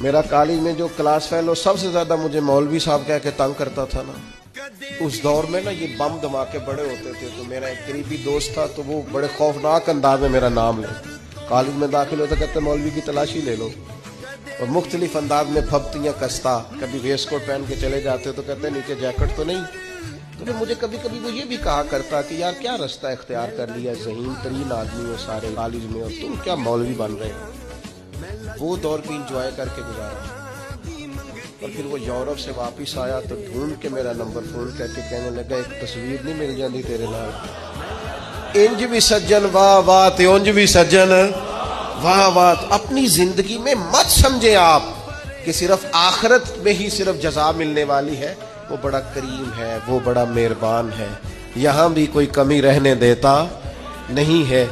میرا کالج میں جو کلاس فیلو سب سے زیادہ مجھے مولوی صاحب کہہ کے تنگ کرتا تھا نا، اس دور میں نا یہ بم دھماکے بڑے ہوتے تھے، تو میرا ایک قریبی دوست تھا تو وہ بڑے خوفناک انداز میں میرا نام لے، کالج میں داخل ہوتا کہتے مولوی کی تلاشی لے لو، اور مختلف انداز میں پھبتیاں کستا، کبھی ویسٹ کوٹ پہن کے چلے جاتے تو کہتے نیچے جیکٹ تو نہیں، تو پھر مجھے کبھی کبھی وہ یہ بھی کہا کرتا کہ یار کیا رستہ اختیار کر لیا، ذہین ترین آدمی ہو سارے کالج میں اور تم کیا مولوی بن رہے ہو۔ وہ دور بھی انجوائے کر کے گزارا، اور پھر وہ یورپ سے واپس آیا تو ڈھونڈ کے میرا نمبر فون کر کے کہنے لگا ایک تصویر نہیں مل جاتی تیرے نال، انج بھی سجن واہ واہ تے انج بھی سجن واہ واہ۔ اپنی زندگی میں مت سمجھے آپ کہ صرف آخرت میں ہی صرف جزا ملنے والی ہے، وہ بڑا کریم ہے، وہ بڑا مہربان ہے، یہاں بھی کوئی کمی رہنے دیتا نہیں ہے۔